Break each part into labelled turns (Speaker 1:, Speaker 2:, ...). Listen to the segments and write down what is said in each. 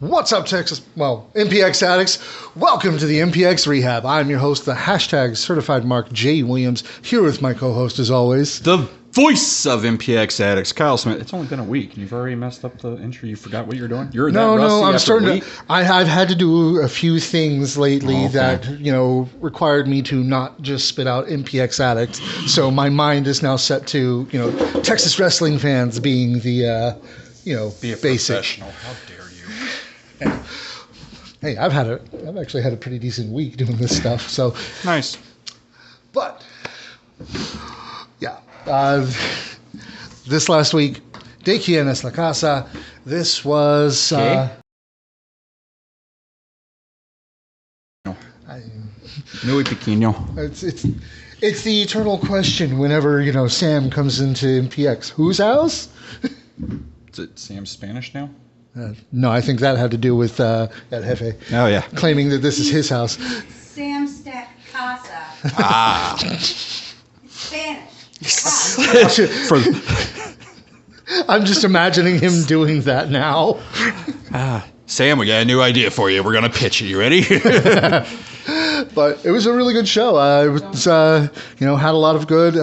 Speaker 1: What's up, Texas? Well, MPX addicts, welcome to the MPX Rehab. I'm your host, the hashtag certified Mark J. Williams, here with my co-host as always.
Speaker 2: The voice of MPX addicts, Kyle Smith. It's only been a week. You've already messed up the intro. You forgot what you're doing? You're
Speaker 1: No,
Speaker 2: that rusty
Speaker 1: I'm
Speaker 2: after
Speaker 1: starting
Speaker 2: a week?
Speaker 1: to... I've had to do a few things lately that, required me to not just spit out MPX addicts. So my mind is now set to, Texas wrestling fans being the,
Speaker 2: Be a
Speaker 1: basic.
Speaker 2: professional. How dare you?
Speaker 1: Hey, I've actually had a pretty decent week doing this stuff. So
Speaker 2: Nice.
Speaker 1: But, yeah, this last week, de Quien es la Casa. This was...
Speaker 2: Muy pequeño.
Speaker 1: It's the eternal question whenever, Sam comes into MPX. Whose house?
Speaker 2: Is it Sam Spanish now?
Speaker 1: No, I think that had to do with El Jefe.
Speaker 2: Oh, yeah.
Speaker 1: Claiming that this is his house.
Speaker 3: Sam Casa.
Speaker 2: Ah.
Speaker 3: Spanish.
Speaker 1: I'm just imagining him doing that now.
Speaker 2: Sam, we got a new idea for you. We're going to pitch it. You ready?
Speaker 1: But it was a really good show. It was, had a lot of good,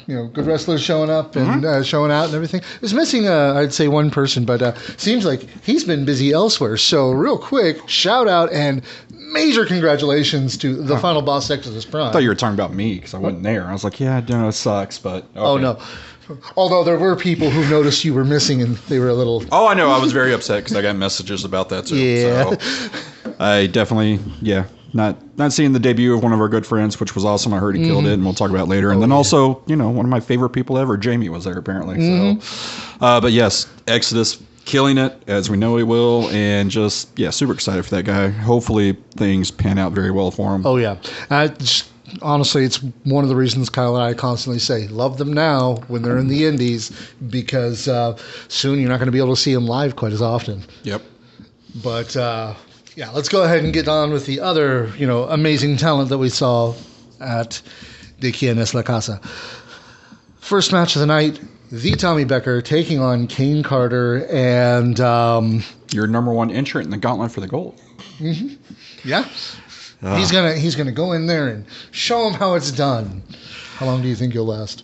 Speaker 1: good wrestlers showing up and showing out and everything. It was missing, I'd say, one person, but seems like he's been busy elsewhere. So real quick, shout out and major congratulations to the final boss, Exodus Prime.
Speaker 2: I thought you were talking about me because I wasn't there. I was like, yeah, I know it sucks, but... Okay.
Speaker 1: Oh, no. Although there were people who noticed you were missing and they were a little...
Speaker 2: Oh, I know. I was very upset because I got messages about that, too.
Speaker 1: Yeah.
Speaker 2: So I definitely, not seeing the debut of one of our good friends, which was awesome. I heard he killed it, and we'll talk about it later. And then also, one of my favorite people ever, Jamie, was there apparently. So, but yes, Exodus killing it as we know he will, and just super excited for that guy. Hopefully things pan out very well for him.
Speaker 1: Oh yeah, honestly, it's one of the reasons Kyle and I constantly say love them now when they're in the indies, because soon you're not going to be able to see them live quite as often.
Speaker 2: Yep.
Speaker 1: But let's go ahead and get on with the other amazing talent that we saw at De Quien es la Casa. First match of the night, the Tommy Becker taking on Kane Carter, and
Speaker 2: your number one entrant in the gauntlet for the gold.
Speaker 1: Mm-hmm. Yeah. He's gonna go in there and show him how it's done. How long do you think he'll last?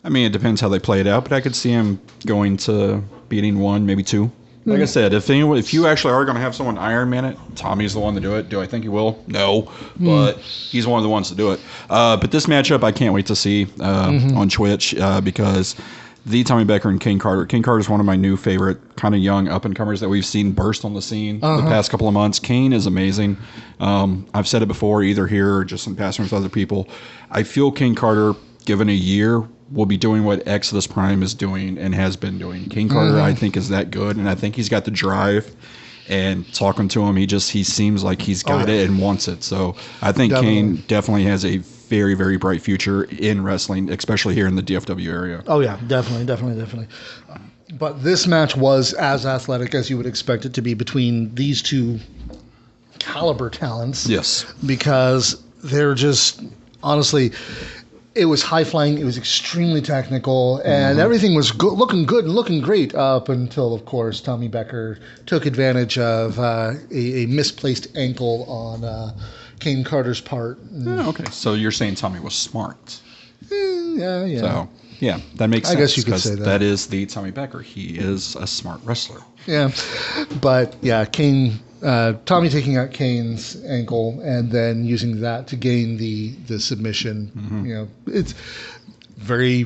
Speaker 2: I mean, it depends how they play it out, but I could see him going to beating one, maybe two. Like I said, if you actually are going to have someone Iron Man it, Tommy's the one to do it. Do I think he will? No, but he's one of the ones to do it. But this matchup, I can't wait to see on Twitch because the Tommy Becker and Kane Carter. Kane Carter is one of my new favorite kind of young up-and-comers that we've seen burst on the scene the past couple of months. Kane is amazing. I've said it before, either here or just in passing with other people. I feel Kane Carter, given a year, will be doing what Exodus Prime is doing and has been doing. Kane Carter, I think, is that good, and I think he's got the drive. And talking to him, he seems like he's got it and wants it. So I think Kane definitely has a very, very bright future in wrestling, especially here in the DFW area.
Speaker 1: Oh yeah, definitely. But this match was as athletic as you would expect it to be between these two caliber talents.
Speaker 2: Yes,
Speaker 1: because they're just honestly. It was high-flying, it was extremely technical, and everything was looking good and looking great up until, of course, Tommy Becker took advantage of a misplaced ankle on Kane Carter's part.
Speaker 2: Okay, so you're saying Tommy was smart.
Speaker 1: Yeah.
Speaker 2: So, that makes sense.
Speaker 1: I guess you could say that.
Speaker 2: That is the Tommy Becker. He is a smart wrestler.
Speaker 1: Yeah, but Tommy taking out Kane's ankle and then using that to gain the submission. It's very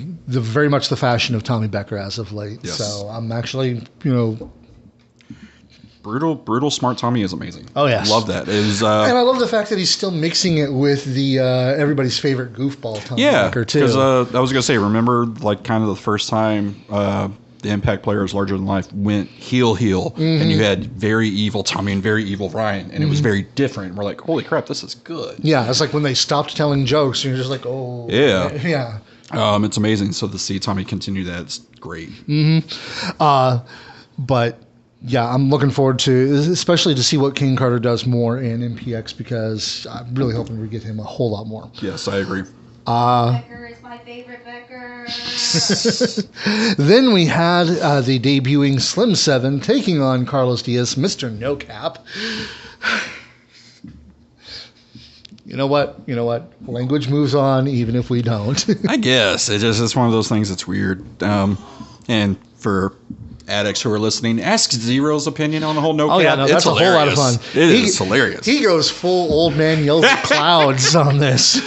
Speaker 1: much the fashion of Tommy Becker as of late.
Speaker 2: Yes.
Speaker 1: So I'm actually
Speaker 2: brutal smart Tommy is amazing.
Speaker 1: Oh yes,
Speaker 2: love that. It was,
Speaker 1: and I love the fact that he's still mixing it with the everybody's favorite goofball Tommy Becker too.
Speaker 2: Because I was gonna say, remember like kind of the first time the Impact players larger than life went heel, and you had very evil Tommy and very evil Ryan, and it was very different. We're like, holy crap, this is good.
Speaker 1: Yeah, it's like when they stopped telling jokes, and you're just like, oh.
Speaker 2: Yeah. It's amazing. So to see Tommy continue that, it's great.
Speaker 1: But yeah, I'm looking forward to, especially to see what Kane Carter does more in MPX, because I'm really hoping we get him a whole lot more.
Speaker 2: Yes, I agree.
Speaker 3: Becker is my favorite Becker.
Speaker 1: Then we had the debuting Slim 7 taking on Carlos Diaz, Mr. No Cap. You know what? Language moves on even if we don't.
Speaker 2: I guess it's one of those things that's weird. And for addicts who are listening, ask Zero's opinion on the whole no cap.
Speaker 1: Oh yeah, no, that's a whole lot of fun.
Speaker 2: It is hilarious.
Speaker 1: He goes full old man yells at clouds on this.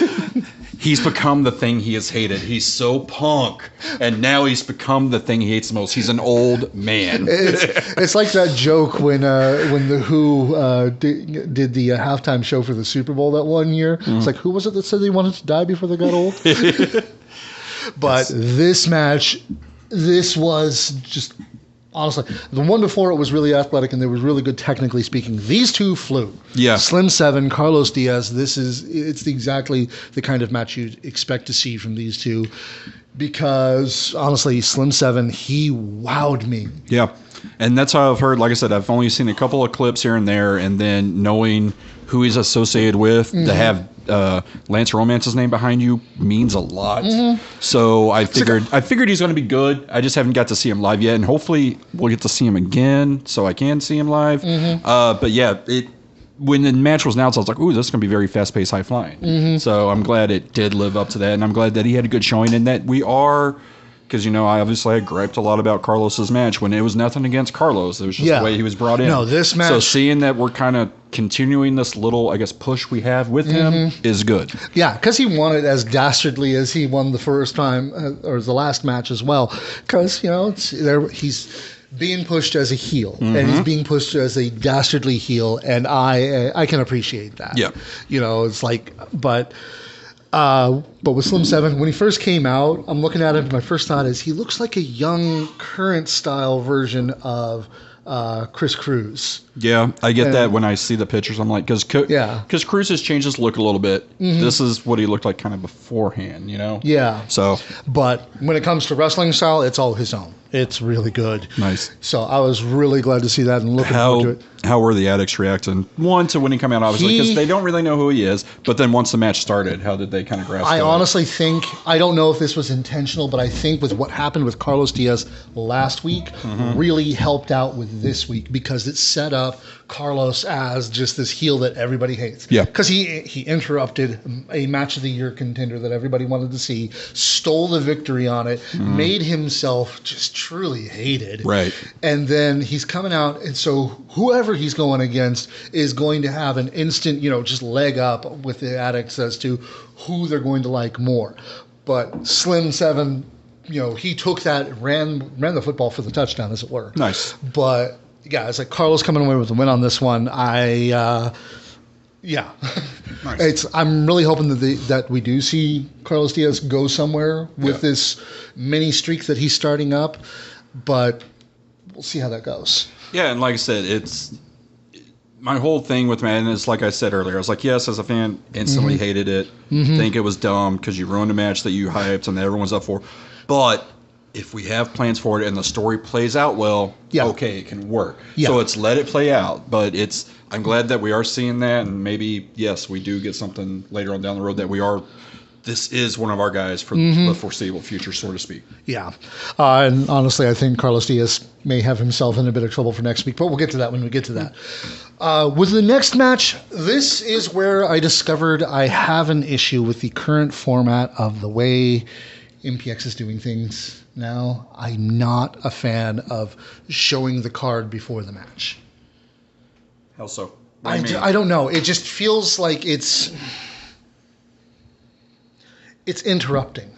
Speaker 2: He's become the thing he has hated. He's so punk, and now he's become the thing he hates the most. He's an old man.
Speaker 1: It's like that joke when the Who did the halftime show for the Super Bowl that one year. Mm-hmm. It's like, who was it that said they wanted to die before they got old? But this match, this was just... Honestly, the one before it was really athletic and they were really good technically speaking. These two flew. Yeah. Slim 7, Carlos Diaz. It's exactly the kind of match you'd expect to see from these two because, honestly, Slim 7, he wowed me.
Speaker 2: Yeah. And that's how I've heard. Like I said, I've only seen a couple of clips here and there, and then knowing who he's associated with, to have Lance Romance's name behind you means a lot. Mm-hmm. So I figured he's going to be good. I just haven't got to see him live yet, and hopefully we'll get to see him again so I can see him live. Mm-hmm. But yeah, when the match was announced, I was like, ooh, this is going to be very fast-paced, high-flying. Mm-hmm. So I'm glad it did live up to that, and I'm glad that he had a good showing, and that we are... Because, I griped a lot about Carlos's match when it was nothing against Carlos. It was just the way he was brought in.
Speaker 1: No, this match...
Speaker 2: So seeing that we're kind of continuing this little, push we have with him is good.
Speaker 1: Yeah, because he won it as dastardly as he won the first time, or the last match as well. Because, he's being pushed as a heel, and he's being pushed as a dastardly heel, and I can appreciate that.
Speaker 2: Yeah.
Speaker 1: It's like... But with Slim 7, when he first came out, I'm looking at him, my first thought is he looks like a young, current style version of Chris Cruz.
Speaker 2: Yeah, I get that when I see the pictures. I'm like, because Cruz has changed his look a little bit. Mm-hmm. This is what he looked like kind of beforehand,
Speaker 1: Yeah.
Speaker 2: So,
Speaker 1: but when it comes to wrestling style, it's all his own. It's really good.
Speaker 2: Nice.
Speaker 1: So I was really glad to see that and looking forward to it.
Speaker 2: How were the addicts reacting? One, to when he came out, obviously, because they don't really know who he is. But then once the match started, how did they kind of grasp it?
Speaker 1: I honestly think, I don't know if this was intentional, but I think with what happened with Carlos Diaz last week really helped out with this week because it set up Carlos as just this heel that everybody hates.
Speaker 2: Yeah.
Speaker 1: Because he interrupted a match of the year contender that everybody wanted to see, stole the victory on it, made himself just truly hated.
Speaker 2: Right.
Speaker 1: And then he's coming out, and so whoever he's going against is going to have an instant, just leg up with the addicts as to who they're going to like more. But Slim 7, he took that, ran the football for the touchdown, as it were.
Speaker 2: Nice.
Speaker 1: But yeah, it's like Carlos coming away with the win on this one. Yeah. Nice. I'm really hoping that we do see Carlos Diaz go somewhere with this mini streak that he's starting up, but we'll see how that goes.
Speaker 2: Yeah, and like I said, it's my whole thing with Madden is like I said earlier. I was like, yes, as a fan, instantly hated it. Think it was dumb because you ruined a match that you hyped and that everyone's up for. But if we have plans for it and the story plays out well, okay, it can work. Yeah. So it's let it play out. But I'm glad that we are seeing that, and maybe, yes, we do get something later on down the road that this is one of our guys for the foreseeable future, so to speak.
Speaker 1: Yeah. And honestly, I think Carlos Diaz may have himself in a bit of trouble for next week, but we'll get to that when we get to that. With the next match, this is where I discovered I have an issue with the current format of the way MPX is doing things now. I'm not a fan of showing the card before the match.
Speaker 2: How so?
Speaker 1: I don't know. It just feels like it's interrupting.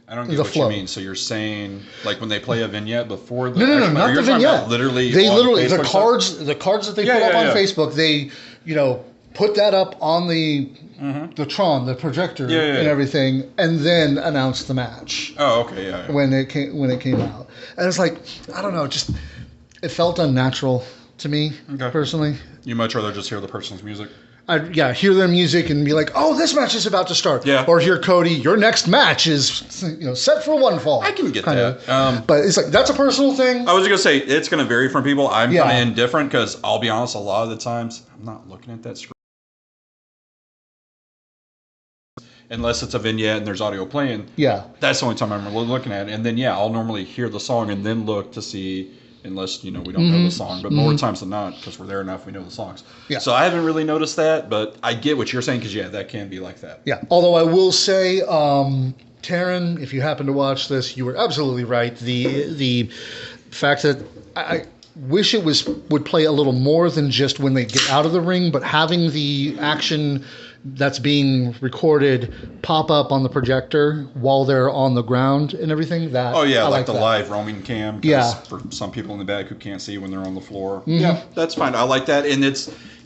Speaker 2: I don't get what you mean. So you're saying, like when they play a vignette before the
Speaker 1: no, not the vignette.
Speaker 2: Literally,
Speaker 1: the cards that they put up on Facebook. They put that up on the Tron, the projector, and everything, and then announce the match.
Speaker 2: Oh, okay, yeah.
Speaker 1: When it came out, and it's like, I don't know, just it felt unnatural to me personally.
Speaker 2: You much rather just hear the person's music.
Speaker 1: Hear their music and be like, oh, this match is about to start.
Speaker 2: Yeah.
Speaker 1: Or hear Cody, your next match is set for one fall.
Speaker 2: I can get that.
Speaker 1: But it's like, that's a personal thing.
Speaker 2: I was going to say, it's going to vary from people. I'm kind of indifferent because I'll be honest, a lot of the times, I'm not looking at that screen. unless it's a vignette and there's audio playing.
Speaker 1: Yeah.
Speaker 2: That's the only time I'm really looking at it. And then, I'll normally hear the song and then look to see, unless, we don't know the song. But more times than not, because we're there enough, we know the songs.
Speaker 1: Yeah.
Speaker 2: So I haven't really noticed that, but I get what you're saying because, that can be like that.
Speaker 1: Yeah. Although I will say, Taryn, if you happen to watch this, you were absolutely right. The fact that I wish it would play a little more than just when they get out of the ring, but having the action that's being recorded pop up on the projector while they're on the ground and everything. That
Speaker 2: like the live roaming cam. For some people in the back who can't see when they're on the floor. Mm-hmm. Yeah, that's fine. I like that, and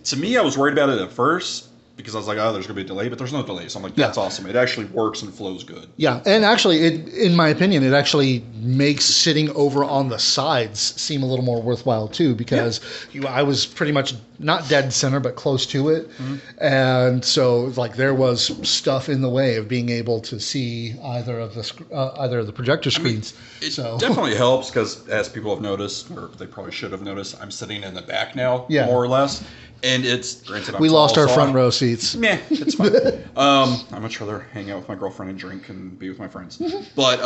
Speaker 2: to me, I was worried about it at first. Because I was like, there's going to be a delay, but there's no delay. So I'm like, that's awesome. It actually works and flows good. Yeah,
Speaker 1: and actually, in my opinion, it actually makes sitting over on the sides seem a little more worthwhile, too, because I was pretty much not dead center, but close to it. Mm-hmm. And so, there was stuff in the way of being able to see either of the projector screens.
Speaker 2: It definitely helps because, as people have noticed, or they probably should have noticed, I'm sitting in the back now, more or less. And it's granted,
Speaker 1: we lost our front row seats.
Speaker 2: Meh, it's fine. I'd much rather hang out with my girlfriend and drink and be with my friends. Mm-hmm. But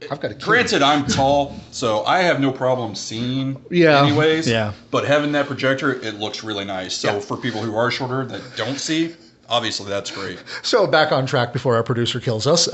Speaker 1: I've got
Speaker 2: granted, I'm tall, so I have no problem seeing. Anyways. Yeah. But having that projector, it looks really nice. So for people who are shorter that don't see, obviously that's great.
Speaker 1: So back on track before our producer kills us.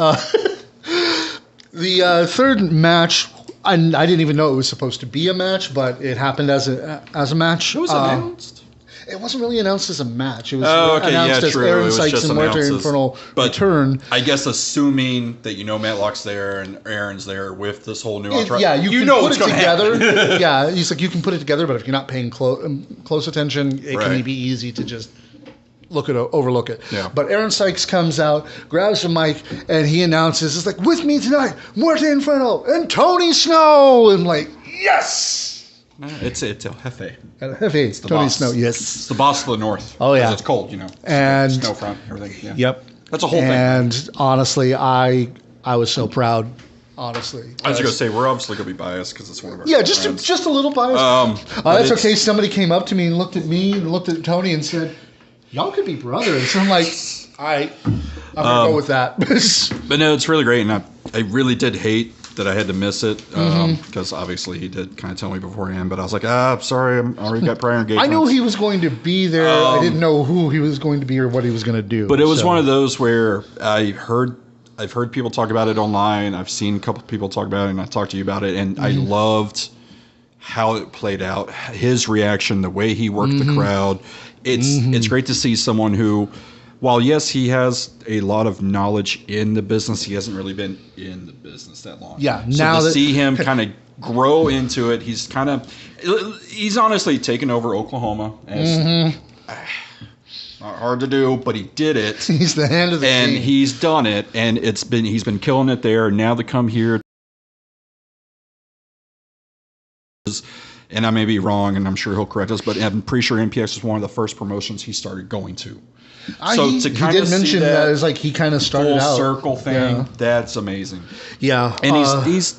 Speaker 1: The third match. I didn't even know it was supposed to be a match, but it happened as a match.
Speaker 2: It was announced.
Speaker 1: It wasn't really announced as a match. It was announced as Aaron Sykes and Muerte Infernal return.
Speaker 2: I guess assuming that Matlock's there and Aaron's there with this whole new entourage.
Speaker 1: Yeah, you know what's going to happen. Yeah, he's like, you can put it together, but if you're not paying close attention, it can be easy to just overlook it. Yeah. But Aaron Sykes comes out, grabs the mic, and he announces, it's like, with me tonight, Muerte Infernal and Tony Snow. And yes!
Speaker 2: It's El Jefe.
Speaker 1: El Jefe. It's
Speaker 2: the
Speaker 1: Tony
Speaker 2: boss.
Speaker 1: Snow, yes.
Speaker 2: It's the boss of the North.
Speaker 1: Oh, yeah.
Speaker 2: It's cold,
Speaker 1: And
Speaker 2: snow front, everything. Yeah.
Speaker 1: Yep.
Speaker 2: That's a whole thing.
Speaker 1: And honestly, I was so proud. Honestly,
Speaker 2: I was going to say we're obviously going to be biased because it's one of our
Speaker 1: friends. just a little biased. That's okay. Somebody came up to me and looked at me and looked at Tony and said, "Y'all could be brothers." And I'm like, I'm gonna go with that.
Speaker 2: But no, it's really great, and I really did hate that I had to miss it because obviously he did kind of tell me beforehand, but I was like, sorry, I already got prior engagements.
Speaker 1: I knew he was going to be there. I didn't know who he was going to be or what he was going to do.
Speaker 2: But it was one of those where I've heard people talk about it online. I've seen a couple people talk about it, and I talked to you about it, and I loved how it played out. His reaction, the way he worked the crowd. It's great to see someone who, while yes, he has a lot of knowledge in the business, he hasn't really been in the business that long.
Speaker 1: Yeah,
Speaker 2: so
Speaker 1: now
Speaker 2: to see him kind of grow into it, he's honestly taken over Oklahoma. As, not hard to do, but he did it.
Speaker 1: He's the hand of the
Speaker 2: and
Speaker 1: team.
Speaker 2: He's done it, and he's been killing it there. Now to come here. And I may be wrong, and I'm sure he'll correct us, but I'm pretty sure MPX was one of the first promotions he started going to.
Speaker 1: He did mention that as like he kind of started
Speaker 2: full
Speaker 1: out
Speaker 2: circle thing. Yeah. That's amazing.
Speaker 1: Yeah,
Speaker 2: and he's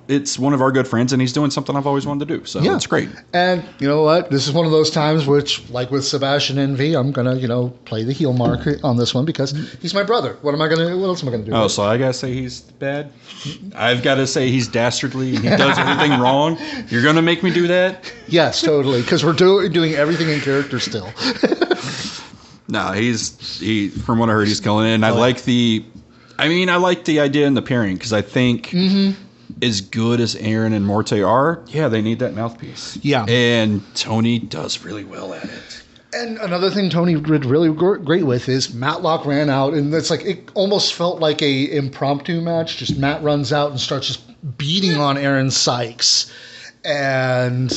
Speaker 2: it's one of our good friends, and he's doing something I've always wanted to do. So it's great.
Speaker 1: And you know what? This is one of those times which, like with Sebastian Envy, I'm gonna play the heel mark on this one because he's my brother. What else am I gonna do?
Speaker 2: Oh, so I gotta say he's bad. I've got to say he's dastardly. He does everything wrong. You're gonna make me do that?
Speaker 1: Yes, totally. Because we're doing everything in character still.
Speaker 2: No, he from what I heard, he's killing it. And I like the idea in the pairing because I think as good as Aaron and Morte are, they need that mouthpiece. Yeah. And Tony does really well at it.
Speaker 1: And another thing Tony did really great with is Matlock ran out, and it's like it almost felt like a impromptu match. Just Matt runs out and starts just beating on Aaron Sykes, and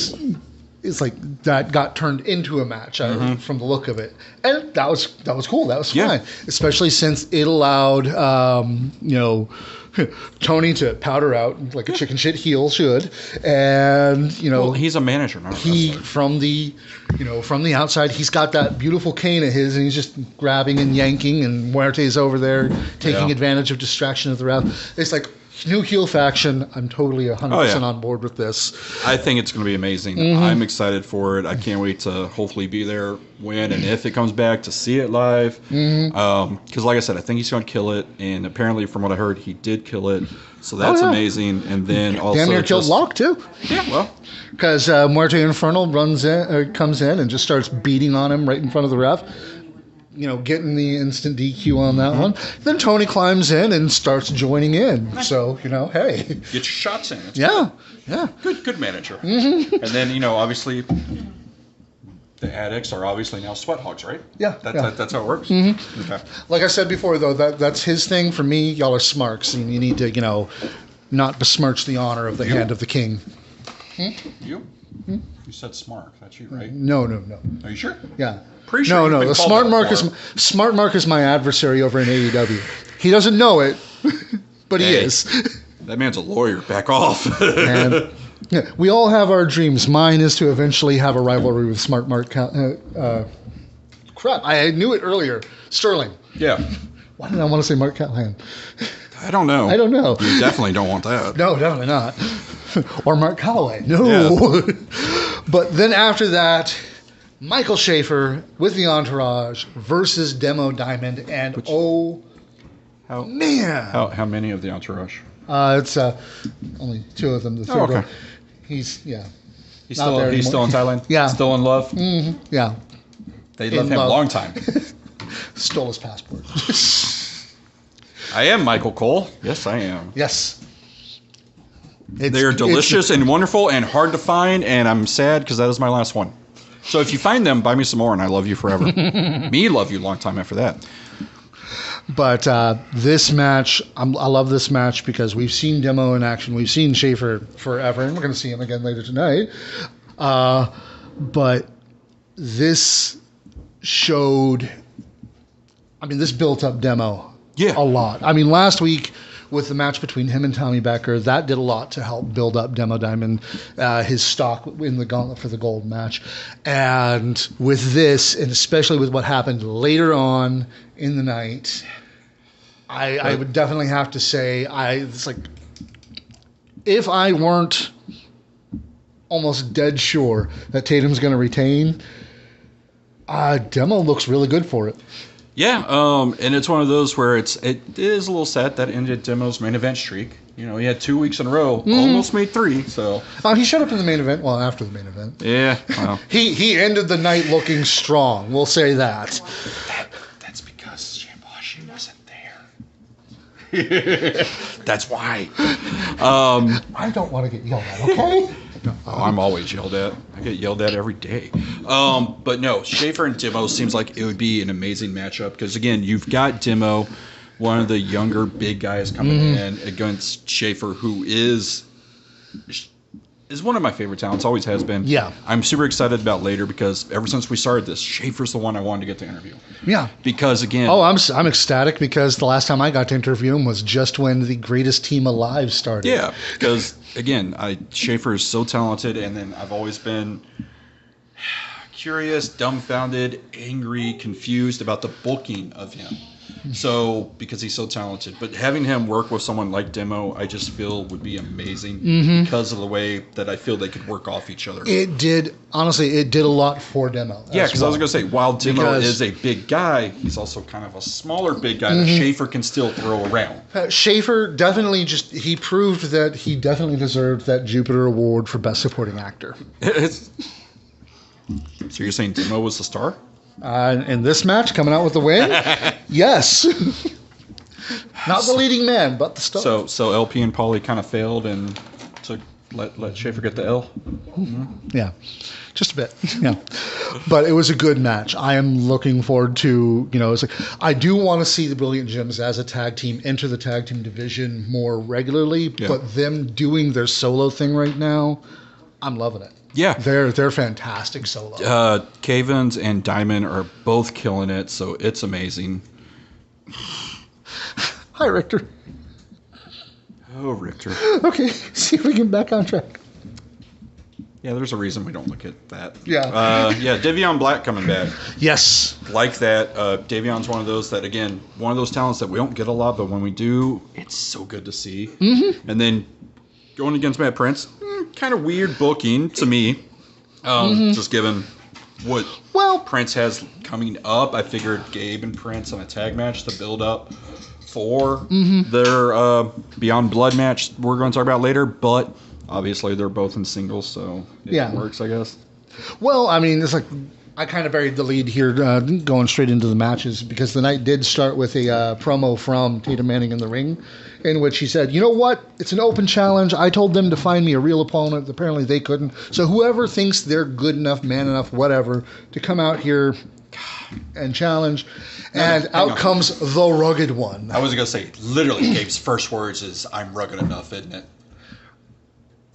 Speaker 1: it's like that got turned into a match from the look of it, and that was cool. That was fine, especially since it allowed Tony to powder out like a chicken shit heel should, and
Speaker 2: he's a manager, not a wrestler.
Speaker 1: From the outside, he's got that beautiful cane of his, and he's just grabbing and yanking, and Muerte's over there taking advantage of distraction of the ref. It's like new heel faction. I'm totally 100% on board with this.
Speaker 2: I think it's going to be amazing. I'm excited for it. I can't wait to hopefully be there when and if it comes back to see it live. Because like I said, I think he's going to kill it. And apparently, from what I heard, he did kill it. So that's amazing. And then also
Speaker 1: Damn near killed Locke, too.
Speaker 2: Yeah, well.
Speaker 1: Because Muerte Infernal comes in and just starts beating on him right in front of the ref. You know, getting the instant DQ on that one. Then Tony climbs in and starts joining in. So, you know, hey.
Speaker 2: Get your shots in. It's
Speaker 1: yeah.
Speaker 2: Good manager. And then, you know, obviously, the addicts are obviously now sweat hogs, right?
Speaker 1: Yeah.
Speaker 2: That's how it works. Okay.
Speaker 1: Like I said before, though, that's his thing. For me, y'all are smarks. And you need to, you know, not besmirch the honor of the hand of the king.
Speaker 2: You? You said smart. That's you, right?
Speaker 1: No.
Speaker 2: Are you sure?
Speaker 1: Yeah.
Speaker 2: Pretty sure.
Speaker 1: No. The Smart Mark is my adversary over in AEW. He doesn't know it, but he is.
Speaker 2: That man's a lawyer. Back off.
Speaker 1: And yeah, we all have our dreams. Mine is to eventually have a rivalry with Smart Mark. Crap, I knew it earlier. Sterling.
Speaker 2: Yeah.
Speaker 1: Why did I want to say Mark Callahan?
Speaker 2: I don't know. You definitely don't want that.
Speaker 1: No, definitely not. Or Mark Calloway. No. Yeah. But then after that, Michael Schaefer with the Entourage versus Demo Diamond, and man,
Speaker 2: how many of the Entourage?
Speaker 1: It's only two of them. The third one, he's
Speaker 2: still in Thailand.
Speaker 1: Yeah,
Speaker 2: still in love.
Speaker 1: Mm-hmm. Yeah,
Speaker 2: they love him a long time.
Speaker 1: Stole his passport.
Speaker 2: I am Michael Cole. Yes, I am.
Speaker 1: Yes.
Speaker 2: They are delicious and wonderful and hard to find, and I'm sad because that is my last one. So if you find them, buy me some more, and I love you forever. Me love you a long time after that.
Speaker 1: But this match, I love this match because we've seen Demo in action. We've seen Schaefer forever, and we're going to see him again later tonight. But this showed, this built up Demo a lot. Last week with the match between him and Tommy Becker, that did a lot to help build up Demo Diamond, his stock in the gauntlet for the gold match. And with this, and especially with what happened later on in the night, I would definitely have to say, it's like, if I weren't almost dead sure that Tatum's going to retain, Demo looks really good for it.
Speaker 2: Yeah, and it's one of those where it is a little sad that ended Demo's main event streak. You know, he had 2 weeks in a row, almost made 3. So
Speaker 1: he showed up in the main event. Well, after the main event.
Speaker 2: Yeah, well.
Speaker 1: he ended the night looking strong. We'll say that.
Speaker 2: That's because Shambashi wasn't there. That's why.
Speaker 1: I don't want to get yelled at. Okay.
Speaker 2: I'm always yelled at. I get yelled at every day. But no, Schaefer and Demo seems like it would be an amazing matchup because, again, you've got Demo, one of the younger big guys coming in against Schaefer, who is one of my favorite talents, always has been.
Speaker 1: Yeah.
Speaker 2: I'm super excited about later because ever since we started this, Schaefer's the one I wanted to get to interview.
Speaker 1: Yeah.
Speaker 2: Because, again...
Speaker 1: Oh, I'm ecstatic because the last time I got to interview him was just when the Greatest Team Alive started.
Speaker 2: Yeah, because, again, Schaefer is so talented, and then I've always been curious, dumbfounded, angry, confused about the booking of him. So, because he's so talented. But having him work with someone like Demo, I just feel would be amazing because of the way that I feel they could work off each other.
Speaker 1: It did a lot for Demo.
Speaker 2: Yeah, because I was going to say, while Demo is a big guy, he's also kind of a smaller big guy that Schaefer can still throw around.
Speaker 1: Schaefer definitely he proved that he definitely deserved that Jupiter Award for Best Supporting Actor.
Speaker 2: So you're saying Demo was the star?
Speaker 1: In this match, coming out with the win? Yes. Not the leading man, but the star.
Speaker 2: So LP and Paulie kind of failed and took let Schaefer get the L?
Speaker 1: Yeah, just a bit. Yeah. But it was a good match. I am looking forward to, I do want to see the Brilliant Gems as a tag team enter the tag team division more regularly, but them doing their solo thing right now, I'm loving it.
Speaker 2: Yeah.
Speaker 1: They're fantastic solo.
Speaker 2: Cavens and Diamond are both killing it, so it's amazing.
Speaker 1: Hi, Richter.
Speaker 2: Oh, Richter.
Speaker 1: Okay, see if we can get back on track.
Speaker 2: Yeah, there's a reason we don't look at that.
Speaker 1: Yeah.
Speaker 2: Yeah, Davion Black coming back.
Speaker 1: Yes.
Speaker 2: Like that. Davion's one of those that, again, one of those talents that we don't get a lot, but when we do, it's so good to see. Mm-hmm. And then going against Matt Prince, kind of weird booking to me. Just given what Prince has coming up. I figured Gabe and Prince on a tag match to build up for their Beyond Blood match we're going to talk about later, but obviously they're both in singles, so it works, I guess.
Speaker 1: Well, I mean, it's like I kind of buried the lead here going straight into the matches because the night did start with a promo from Tatum Manning in the ring in which he said, you know what? It's an open challenge. I told them to find me a real opponent. Apparently they couldn't. So whoever thinks they're good enough, man enough, whatever, to come out here and challenge. And out comes the rugged one.
Speaker 2: I was going to say, literally, Gabe's first words is, I'm rugged enough, isn't it?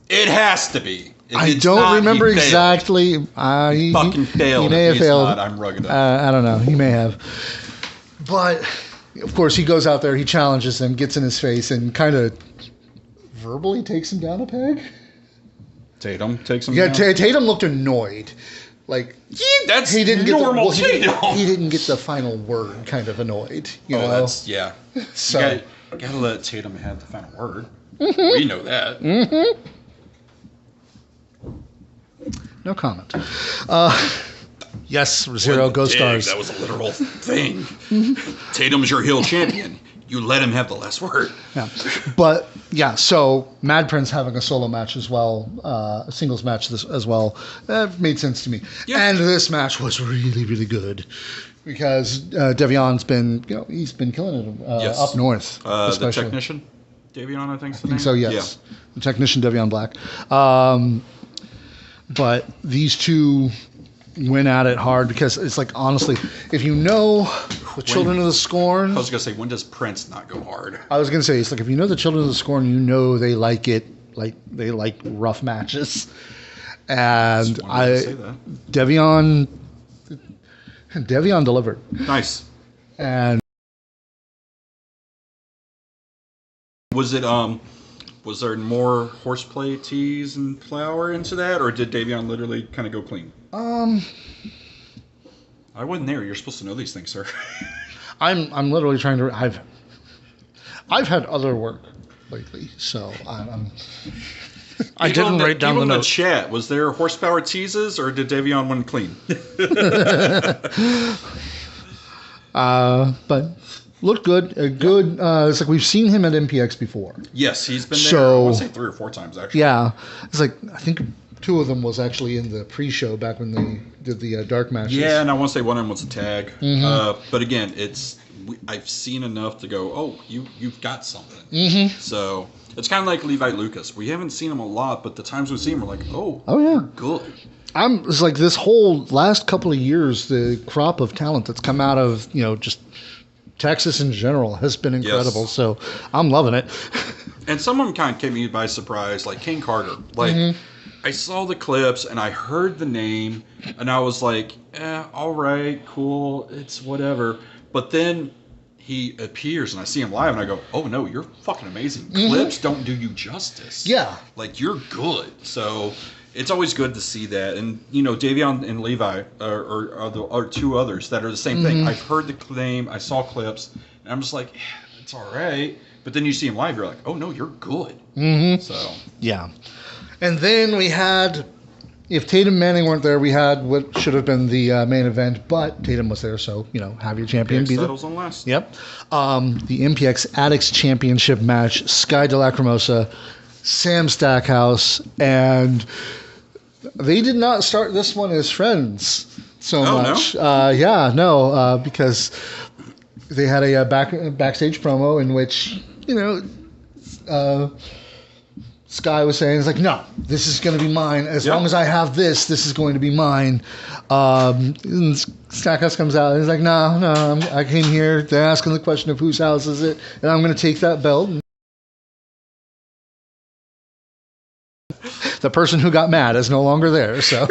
Speaker 2: It has to be.
Speaker 1: I don't remember exactly.
Speaker 2: He fucking failed.
Speaker 1: He may have failed.
Speaker 2: Not, I'm rugged enough.
Speaker 1: I don't know. He may have. But, of course, he goes out there, he challenges him, gets in his face, and kind of verbally takes him down a peg.
Speaker 2: Tatum takes him down?
Speaker 1: Yeah, Tatum looked annoyed. Like,
Speaker 2: that's
Speaker 1: he didn't
Speaker 2: normal
Speaker 1: get
Speaker 2: Tatum.
Speaker 1: He didn't get the final word, kind of annoyed. You know?
Speaker 2: That's, yeah.
Speaker 1: So,
Speaker 2: gotta let Tatum have the final word. We know that.
Speaker 1: No comment. Yes, Zero Ghost Stars.
Speaker 2: That was a literal thing. Tatum's your heel champion. You let him have the last word.
Speaker 1: Yeah. But, yeah, so Mad Prince having a solo match as well, a singles match as well, that made sense to me. Yeah. And this match was really, really good because Davion's been, he's been killing it up north.
Speaker 2: The technician, Davion, I think.
Speaker 1: I think so, yes. Yeah. The technician, Davion Black. But these two went at it hard because it's like, honestly, if you know the Children of the Scorn...
Speaker 2: I was going to say, when does Prince not go hard?
Speaker 1: I was going to say, it's like, if you know the Children of the Scorn, you know they like it, like they like rough matches. And Davion delivered.
Speaker 2: Nice.
Speaker 1: And
Speaker 2: was there more horseplay tease and flour into that, or did Davion literally kind of go clean? I wasn't there. You're supposed to know these things, sir.
Speaker 1: I'm literally trying to. I've had other work lately, so I didn't write down the notes.
Speaker 2: In the chat, was there horsepower teases, or did Davion win clean?
Speaker 1: But looked good. It's like we've seen him at MPX before.
Speaker 2: Yes, he's been there. I want to say 3 or 4 times actually.
Speaker 1: Yeah, it's like I think 2 of them was actually in the pre-show back when they did the dark matches.
Speaker 2: Yeah, and I want to say one of them was a tag. But again, I've seen enough to go, oh, you've got something. So it's kind of like Levi Lucas. We haven't seen him a lot, but the times we've seen him, we're like, oh yeah, good.
Speaker 1: It's like this whole last couple of years, the crop of talent that's come out of just Texas in general has been incredible. Yes. So I'm loving it.
Speaker 2: And some of them kind of came me by surprise, like King Carter. Like I saw the clips and I heard the name and I was like, all right, cool, it's whatever. But then he appears and I see him live and I go, oh no, you're fucking amazing. Clips don't do you justice.
Speaker 1: Yeah.
Speaker 2: Like you're good. So it's always good to see that. And, Davion and Levi are 2 others that are the same thing. I've heard the name, I saw clips, and I'm just like, it's all right. But then you see him live, you're like, oh, no, you're good. So. Yeah.
Speaker 1: And then we had, if Tatum Manning weren't there, we had what should have been the main event, but Tatum was there, so, have your champion be there.
Speaker 2: Settles on last.
Speaker 1: Yep. The MPX Addicts Championship match, Sky De La Cremosa, Sam Stackhouse, and they did not start this one as friends so much.
Speaker 2: No?
Speaker 1: Because they had a backstage promo in which, Sky was saying, it's like, no, this is going to be mine. As long as I have this is going to be mine. And Stackhouse comes out and he's like, no, I came here. They're asking the question of whose house is it, and I'm going to take that belt. The person who got mad is no longer there, so.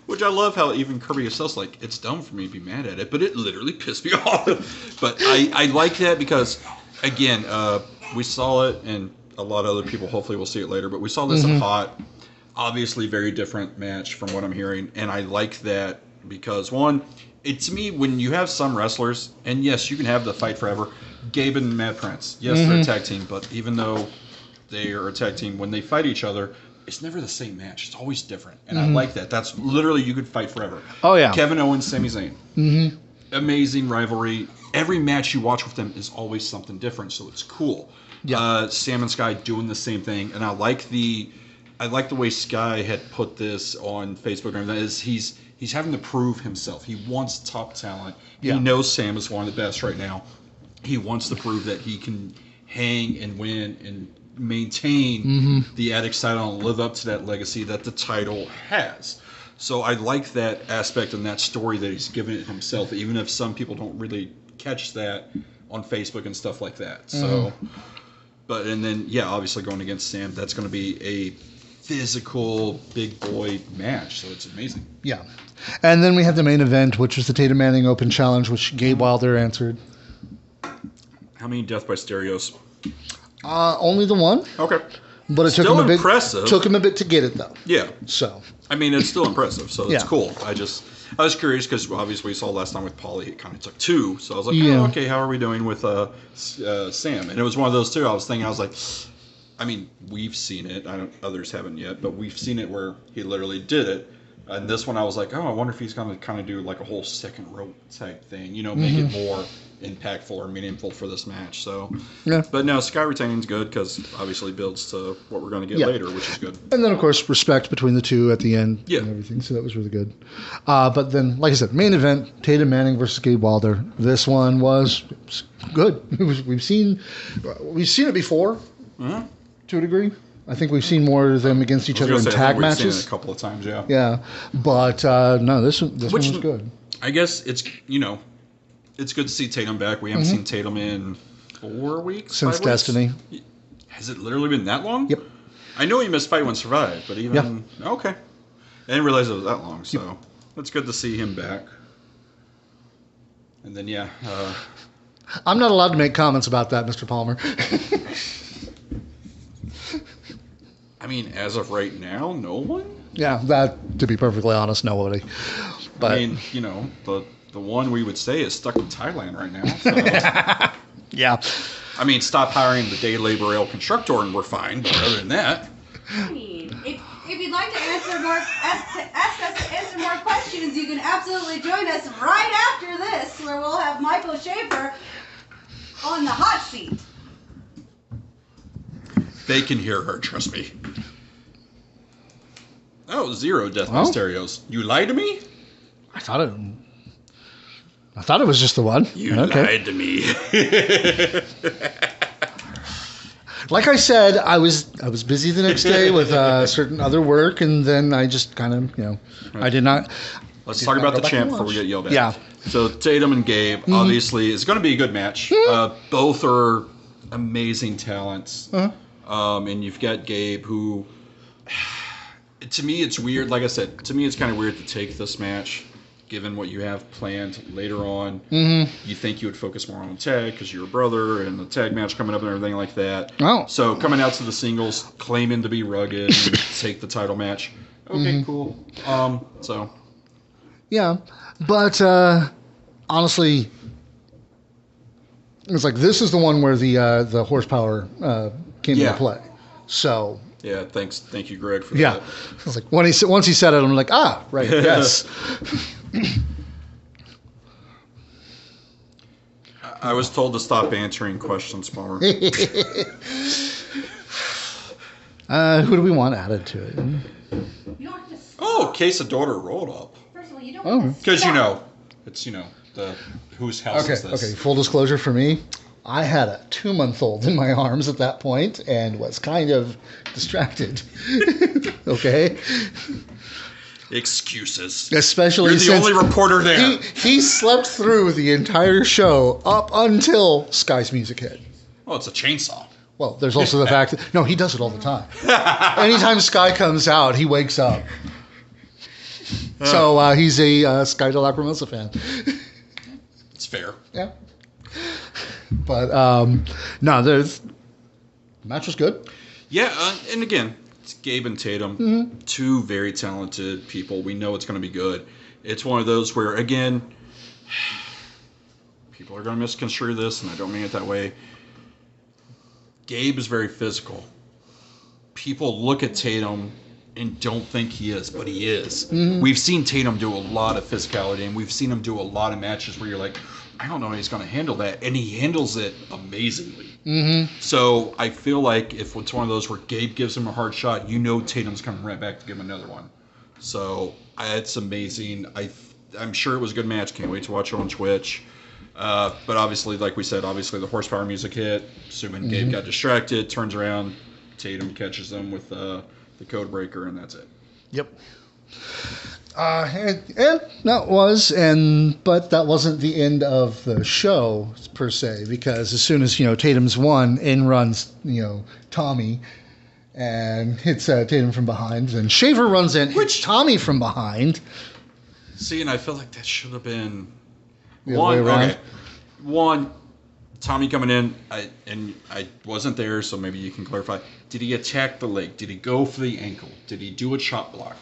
Speaker 2: Which I love how even Kirby himself's like, it's dumb for me to be mad at it, but it literally pissed me off. But I like that because, again, we saw it, and a lot of other people hopefully will see it later, but we saw this at Hot. Obviously, very different match from what I'm hearing, and I like that because one, to me, when you have some wrestlers, and yes, you can have the fight forever. Gabe and Mad Prince, yes, they're a tag team, but even though they are a tag team, when they fight each other, it's never the same match. It's always different, and I like that. That's literally you could fight forever.
Speaker 1: Oh yeah,
Speaker 2: Kevin Owens, Sami Zayn, amazing rivalry. Every match you watch with them is always something different, so it's cool. Yeah. Sam and Sky doing the same thing, and I like the way Sky had put this on Facebook and everything. Is he's having to prove himself. He wants top talent. Yeah. He knows Sam is one of the best right now. He wants to prove that he can hang and win and maintain the Addicts title and live up to that legacy that the title has. So I like that aspect and that story that he's given it himself, even if some people don't really catch that on Facebook and stuff like that. So, and then obviously going against Sam, that's going to be a physical big boy match. So it's amazing. Yeah,
Speaker 1: and then we had the main event, which was the Tatum Manning Open Challenge, which Gabe Wilder answered.
Speaker 2: How many Death by Stereos?
Speaker 1: Only the one.
Speaker 2: Okay.
Speaker 1: But it took
Speaker 2: still
Speaker 1: him a bit.
Speaker 2: Impressive.
Speaker 1: Took him a bit to get it though.
Speaker 2: Yeah.
Speaker 1: So.
Speaker 2: I mean, it's still impressive. So it's cool. I was curious because obviously we saw last time with Paulie, it kind of took 2. So I was like, okay, how are we doing with Sam? And it was one of those 2. I was like, I mean, we've seen it. Others haven't yet, but we've seen it where he literally did it. And this one, I was like, I wonder if he's going to kind of do like a whole second rope type thing, make it more impactful or meaningful for this match. So, but no, Sky retaining's good because obviously builds to what we're going to get later, which is good.
Speaker 1: And then, of course, respect between the two at the end and everything. So that was really good. But then, like I said, main event, Tatum Manning versus Gabe Wilder. This one was good. We've seen it before to a degree. I think we've seen more of them against each other in tag matches.
Speaker 2: We've seen it a couple of times, yeah.
Speaker 1: Yeah, but no, this one was good.
Speaker 2: I guess it's it's good to see Tatum back. We haven't seen Tatum in 4 weeks
Speaker 1: since Destiny.
Speaker 2: Has it literally been that long?
Speaker 1: Yep.
Speaker 2: I know he missed Fight One Survive, but even okay, I didn't realize it was that long. So it's good to see him back. And then
Speaker 1: I'm not allowed to make comments about that, Mr. Palmer.
Speaker 2: I mean, as of right now, no one?
Speaker 1: Yeah, that, to be perfectly honest, nobody. But,
Speaker 2: I mean, the one we would say is stuck in Thailand right now. So.
Speaker 1: Yeah.
Speaker 2: I mean, stop hiring the day labor El Constructor and we're fine, but other than that.
Speaker 3: I mean, if you'd like to ask us to answer more questions, you can absolutely join us right after this, where we'll have Michael Schaefer on the hot seat.
Speaker 2: They can hear her, trust me. Oh, 0 Death by Stereos. You lied to me?
Speaker 1: I thought it was just the one.
Speaker 2: You lied to me.
Speaker 1: Like I said, I was busy the next day with certain other work, and then I just kind of, I did not.
Speaker 2: Let's talk about the champ before we get yelled at.
Speaker 1: Yeah.
Speaker 2: So Tatum and Gabe, obviously, it's going to be a good match. Both are amazing talents. And you've got Gabe, who, to me, it's weird. Like I said, to me, it's kind of weird to take this match, given what you have planned later on. You think you would focus more on tag because you're a brother and the tag match coming up and everything like that.
Speaker 1: Oh.
Speaker 2: So coming out to the singles, claiming to be rugged and take the title match. Okay, cool.
Speaker 1: Yeah, but honestly, it's like this is the one where the horsepower came into play. So
Speaker 2: yeah, thank you, Greg, for that.
Speaker 1: I was like once he said it, I'm like, right, yes.
Speaker 2: I was told to stop answering questions more.
Speaker 1: Who do we want added to it?
Speaker 3: You don't have to stop.
Speaker 2: Oh, Casa daughter rolled up.
Speaker 3: First of all, you don't have to
Speaker 2: Because
Speaker 3: stop.
Speaker 2: it's the whose house is this?
Speaker 1: Okay. Full disclosure for me, I had a 2-month-old in my arms at that point and was kind of distracted. Okay.
Speaker 2: Excuses.
Speaker 1: Especially
Speaker 2: You're the only reporter there.
Speaker 1: He slept through the entire show up until Sky's music hit.
Speaker 2: Oh, it's a chainsaw.
Speaker 1: Well, there's also the fact that he does it all the time. Anytime Sky comes out, he wakes up. So he's a Sky de la Cremosa fan.
Speaker 2: It's fair.
Speaker 1: Yeah. But no, the match was good.
Speaker 2: Yeah, and again, it's Gabe and Tatum, two very talented people. We know it's going to be good. It's one of those where, again, people are going to misconstrue this, and I don't mean it that way. Gabe is very physical. People look at Tatum and don't think he is, but he is. We've seen Tatum do a lot of physicality, and we've seen him do a lot of matches where you're like, I don't know how he's going to handle that, and he handles it amazingly. So I feel like if it's one of those where Gabe gives him a hard shot, you know Tatum's coming right back to give him another one. So it's amazing. I'm sure it was a good match. Can't wait to watch it on Twitch. But obviously, like we said, the horsepower music hit. Assuming Gabe got distracted, turns around, Tatum catches them with the code breaker, and that's it.
Speaker 1: Yep. And that was, but that wasn't the end of the show per se, because as soon as Tatum's won, in runs Tommy, and hits Tatum from behind, then Shaver runs in, hits Tommy from behind.
Speaker 2: See, and I feel like that should have been
Speaker 1: The other way around.
Speaker 2: Okay, one. Tommy coming in, I wasn't there, so maybe you can clarify. Did he attack the leg? Did he go for the ankle? Did he do a chop block?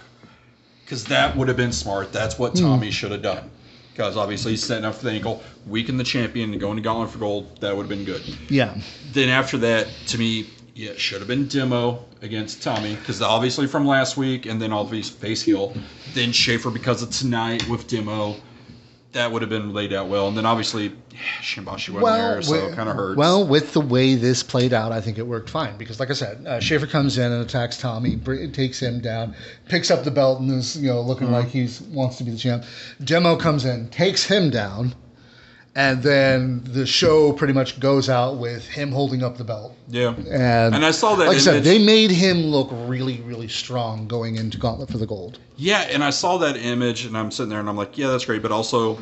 Speaker 2: Because that would have been smart. That's what Tommy should have done. Because obviously he's setting up for the ankle, weaken the champion, and going to Gauntlet for gold. That would have been good.
Speaker 1: Yeah.
Speaker 2: Then after that, to me, it should have been Demo against Tommy. Because obviously from last week, and then obviously face heel. Then Schaefer because of tonight with Demo. That would have been laid out well. And then obviously Shimbashi wasn't there, so it kind of hurts.
Speaker 1: Well, with the way this played out, I think it worked fine. Because like I said, Schaefer comes in and attacks Tommy, takes him down, picks up the belt, and is looking like he wants to be the champ. Demo comes in, takes him down, and then the show pretty much goes out with him holding up the belt.
Speaker 2: Yeah.
Speaker 1: And
Speaker 2: I saw that
Speaker 1: like
Speaker 2: image.
Speaker 1: I said, they made him look really, really strong going into Gauntlet for the Gold.
Speaker 2: Yeah, and I saw that image, and I'm sitting there, and I'm like, yeah, that's great, but also,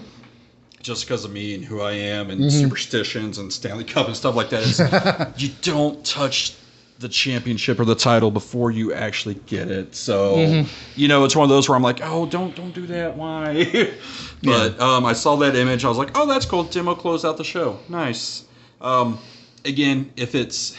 Speaker 2: just because of me and who I am, and superstitions, and Stanley Cup, and stuff like that, is you don't touch the championship or the title before you actually get it. So, it's one of those where I'm like, oh, don't do that, why? But I saw that image, I was like, oh, that's cool, Demo closed out the show. Nice. Again, if it's...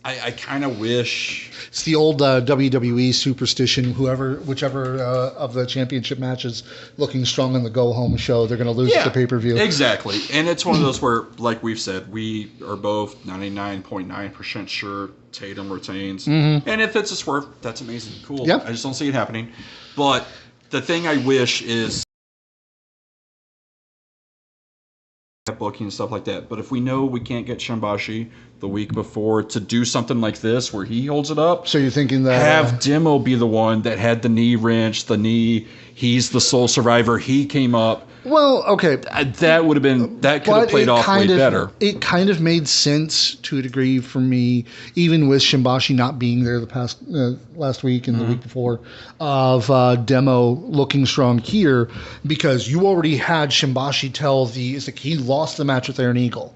Speaker 2: I kind of wish...
Speaker 1: It's the old WWE superstition. Whichever of the championship matches looking strong in the go-home show, they're going to lose at the pay-per-view.
Speaker 2: Exactly. And it's one of those where, like we've said, we are both 99.9% sure Tatum retains. And if it's a swerve, that's amazing. Cool.
Speaker 1: Yep.
Speaker 2: I just don't see it happening. But the thing I wish is... booking and stuff like that. But if we know we can't get Shimbashi the week before to do something like this where he holds it up,
Speaker 1: so you're thinking that
Speaker 2: have Demo be the one that had the knee wrench, he's the sole survivor, he came up.
Speaker 1: Well, okay,
Speaker 2: that would have been, that could have played off way better.
Speaker 1: It kind of made sense to a degree for me, even with Shimbashi not being there the past last week and the week before, of Demo looking strong here, because you already had Shimbashi tell he lost the match with Iron Eagle.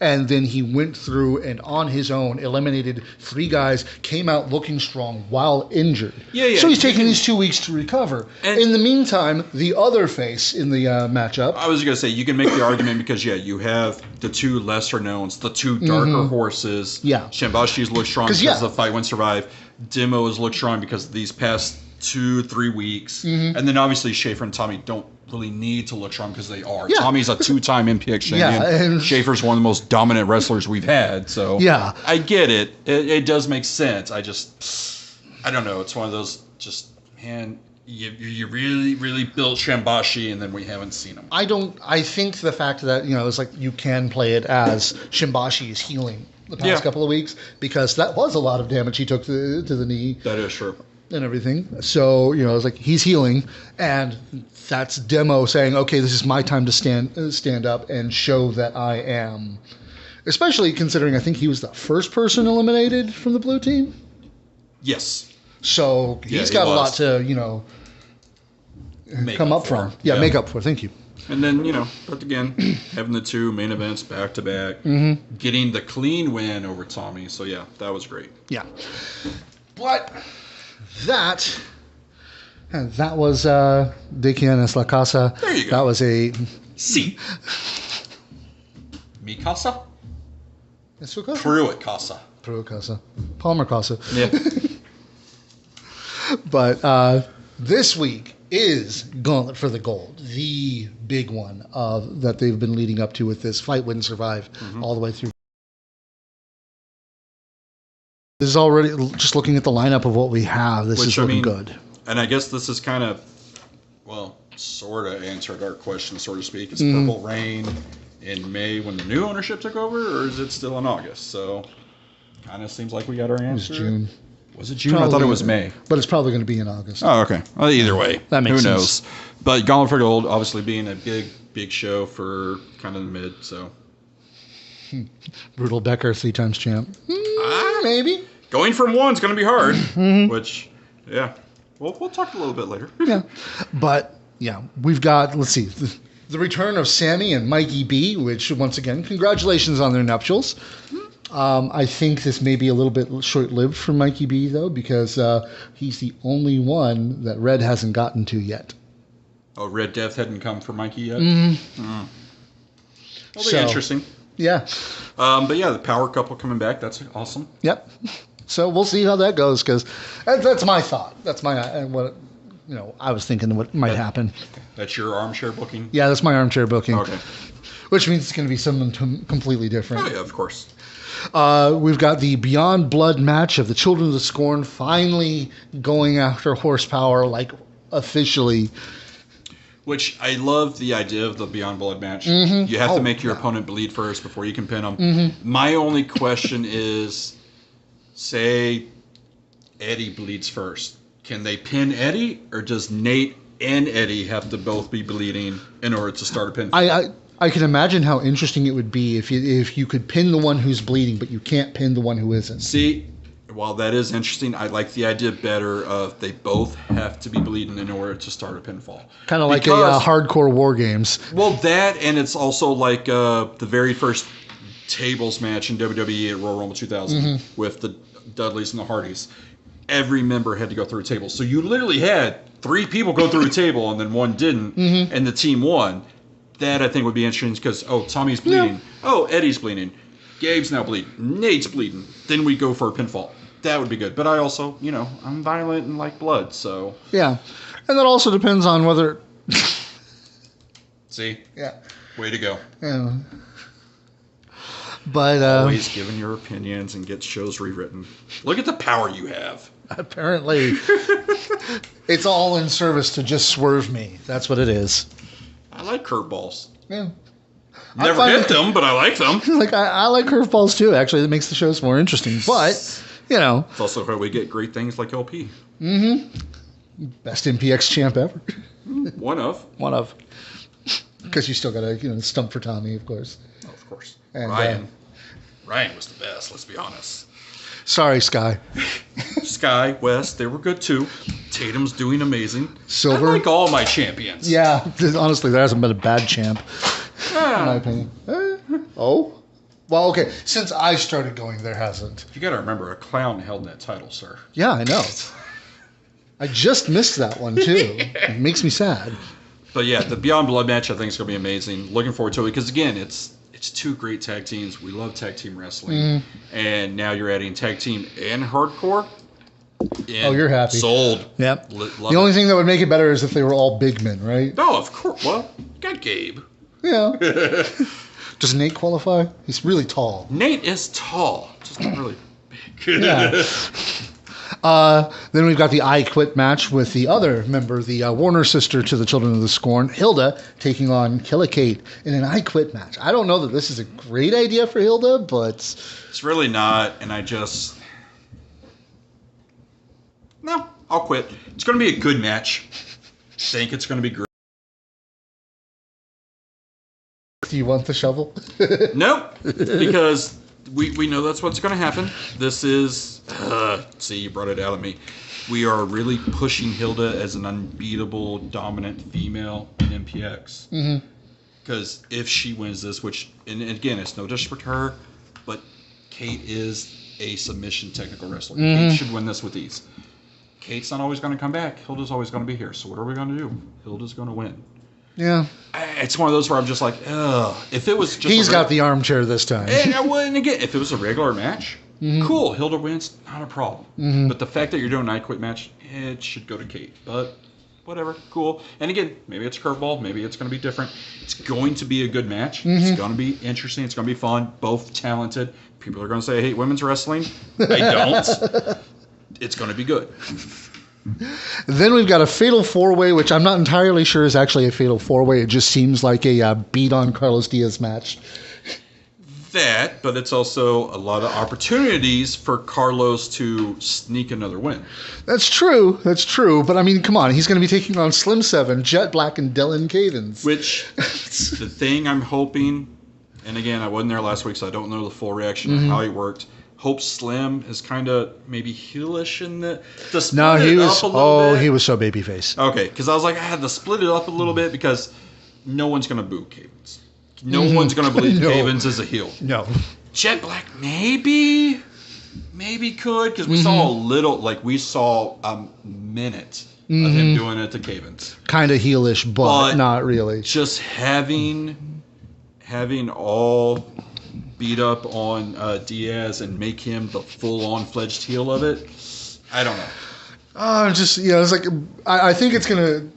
Speaker 1: And then he went through and on his own eliminated 3 guys, came out looking strong while injured.
Speaker 2: Yeah.
Speaker 1: So he's taking these 2 weeks to recover. And in the meantime, the other face in the matchup.
Speaker 2: I was going to say, you can make the argument because, you have the 2 lesser knowns, the 2 darker horses.
Speaker 1: Yeah.
Speaker 2: Shambashi's looked strong because the fight went survive. Demo has looked strong because of these past 2-3 weeks. And then obviously Schaefer and Tommy don't really need to look strong because they are.
Speaker 1: Yeah.
Speaker 2: Tommy's a 2-time MPX champion.
Speaker 1: and
Speaker 2: Schaefer's one of the most dominant wrestlers we've had. So I get it. It does make sense. I don't know. It's one of those man, you really, really built Shimbashi and then we haven't seen him.
Speaker 1: I think the fact that, it's like you can play it as Shimbashi is healing the past couple of weeks, because that was a lot of damage he took to the knee.
Speaker 2: That is true.
Speaker 1: And everything. So, it's like he's healing, and that's Demo saying, okay, this is my time to stand up and show that I am. Especially considering I think he was the first person eliminated from the blue team.
Speaker 2: Yes.
Speaker 1: So he's got a lot to, come up from. Yeah, make up for. Thank you.
Speaker 2: And then, but again, having the 2 main events back to back, getting the clean win over Tommy. So, that was great.
Speaker 1: Yeah. But that was De Quien es la Casa.
Speaker 2: There you go.
Speaker 1: That was a...
Speaker 2: Si. Mi casa?
Speaker 1: Es su casa?
Speaker 2: Pruitt Casa.
Speaker 1: Pruitt Casa. Palmer Casa.
Speaker 2: Yeah.
Speaker 1: But this week is Gauntlet for the Gold, the big one that they've been leading up to with this Fight, Win, Survive all the way through. This is already, just looking at the lineup of what we have, this is looking good.
Speaker 2: And I guess this is kind of, well, sort of answered our question, so to speak. Is Purple Rain in May when the new ownership took over, or is it still in August? So, kind of seems like we got our answer.
Speaker 1: It was June.
Speaker 2: Was it June? I thought it was May.
Speaker 1: But it's probably going to be in August.
Speaker 2: Oh, okay. Well, either way.
Speaker 1: That makes
Speaker 2: Who
Speaker 1: sense.
Speaker 2: knows? But Gauntlet for Gold, obviously being a big show for kind of the mid, so.
Speaker 1: Brutal Becker, 3-time champ. Maybe.
Speaker 2: Going from one's going to be hard, which, yeah. We'll talk a little bit later.
Speaker 1: Yeah. But, yeah, we've got, let's see, the return of Sammy and Mikey B, which, once again, congratulations on their nuptials. I think this may be a little bit short-lived for Mikey B, though, because he's the only one that Red hasn't gotten to yet.
Speaker 2: Oh, Red Death hadn't come for Mikey yet? That'll be interesting.
Speaker 1: Yeah.
Speaker 2: But yeah, the power couple coming back. That's awesome.
Speaker 1: Yep. So we'll see how that goes, because that's my thought. That's my what I was thinking what might happen.
Speaker 2: That's your armchair booking?
Speaker 1: Yeah, that's my armchair booking.
Speaker 2: Okay.
Speaker 1: Which means it's going to be something completely different.
Speaker 2: Oh yeah, of course.
Speaker 1: We've got the Beyond Blood match of the Children of the Scorn finally going after Horsepower, like officially.
Speaker 2: Which I love the idea of the Beyond Blood match. You have to make your opponent bleed first before you can pin them. My only question is, say Eddie bleeds first. Can they pin Eddie, or does Nate and Eddie have to both be bleeding in order to start a pin?
Speaker 1: I can imagine how interesting it would be if you could pin the one who's bleeding, but you can't pin the one who isn't.
Speaker 2: See, while that is interesting, I like the idea better of they both have to be bleeding in order to start a pinfall. Kind
Speaker 1: of like a hardcore War Games.
Speaker 2: Well, that, and it's also like the very first tables match in WWE at Royal Rumble 2000 with the Dudleys and the Hardys. Every member had to go through a table. So you literally had 3 people go through a table and then one didn't, and the team won. That I think would be interesting because, Tommy's bleeding. Yeah. Oh, Eddie's bleeding. Gabe's now bleeding. Nate's bleeding. Then we go for a pinfall. That would be good. But I also, I'm violent and like blood, so.
Speaker 1: Yeah. And that also depends on whether.
Speaker 2: See?
Speaker 1: Yeah.
Speaker 2: Way to go.
Speaker 1: Yeah. But.
Speaker 2: Always giving your opinions and get shows rewritten. Look at the power you have.
Speaker 1: Apparently. It's all in service to just swerve me. That's what it is.
Speaker 2: I like curveballs.
Speaker 1: Yeah.
Speaker 2: Never hit them, but I like them.
Speaker 1: I like curveballs too, actually. That makes the shows more interesting. But,
Speaker 2: It's also how we get great things like LP.
Speaker 1: Best MPX champ ever.
Speaker 2: One of.
Speaker 1: Because you still got to, stump for Tommy, of course.
Speaker 2: Oh, of course.
Speaker 1: And,
Speaker 2: Ryan was the best, let's be honest.
Speaker 1: Sorry, Sky.
Speaker 2: Sky, West, they were good too. Tatum's doing amazing.
Speaker 1: Silver.
Speaker 2: I like all my champions.
Speaker 1: Yeah, honestly, there hasn't been a bad champ, in my opinion. Well, okay. Since I started going, there hasn't.
Speaker 2: You got to remember, a clown held that title, sir.
Speaker 1: Yeah, I know. I just missed that one, too. It makes me sad.
Speaker 2: But yeah, the Beyond Blood match I think is going to be amazing. Looking forward to it because, again, it's 2 great tag teams. We love tag team wrestling. And now you're adding tag team and hardcore. And
Speaker 1: you're happy.
Speaker 2: Sold.
Speaker 1: Yep. The only thing that would make it better is if they were all big men, right?
Speaker 2: Oh, of course. Well, you got Gabe.
Speaker 1: Yeah. Does Nate qualify? He's really tall.
Speaker 2: Nate is tall, just not really big.
Speaker 1: Yeah. Then we've got the I Quit match with the other member, the Warner sister to the Children of the Scorn, Hilda, taking on Killa Kate in an I Quit match. I don't know that this is a great idea for Hilda, but...
Speaker 2: It's really not, and No, I'll quit. It's going to be a good match. I think it's going to be great.
Speaker 1: Do you want the shovel?
Speaker 2: Nope, because we know that's what's going to happen. This is... see, you brought it out at me. We are really pushing Hilda as an unbeatable, dominant female in MPX. Because if she wins this, which, and again, it's no disrespect to her, but Kate is a submission technical wrestler. Kate should win this with ease. Kate's not always going to come back. Hilda's always going to be here. So what are we going to do? Hilda's going to win.
Speaker 1: Yeah.
Speaker 2: It's one of those where I'm just like, ugh. If it was just
Speaker 1: He's got the armchair this time.
Speaker 2: And again, if it was a regular match, Cool, Hilda wins, not a problem.
Speaker 1: Mm-hmm.
Speaker 2: But the fact that you're doing an I Quit match, it should go to Kate. But whatever, cool. And again, maybe it's a curveball, maybe it's going to be different. It's going to be a good match. It's going to be interesting. It's going to be fun. Both talented. People are going to say, I hate women's wrestling. I don't. It's going to be good.
Speaker 1: Then we've got a fatal 4-way, which I'm not entirely sure is actually a fatal 4-way. It just seems like a beat on Carlos Diaz match.
Speaker 2: That, but it's also a lot of opportunities for Carlos to sneak another win.
Speaker 1: That's true. But I mean, come on. He's going to be taking on Slim 7, Jet Black, and Dylan Cavens.
Speaker 2: Which, the thing I'm hoping, and again, I wasn't there last week, so I don't know the full reaction of how he worked. Hope Slim is kind of maybe heelish in the split
Speaker 1: No, he
Speaker 2: it
Speaker 1: was.
Speaker 2: up a little bit.
Speaker 1: He was so babyface.
Speaker 2: Okay, because I was like, I had to split it up a little bit because no one's going to boo Cavens. No one's going to believe Cavens is a heel.
Speaker 1: No.
Speaker 2: Jet Black maybe could, because we saw a little, like we saw a minute of him doing it to Cavens.
Speaker 1: Kind of heelish, but not really.
Speaker 2: Just having all beat up on Diaz and make him the full-on fledged heel of it, I don't know.
Speaker 1: It's like I think it's gonna.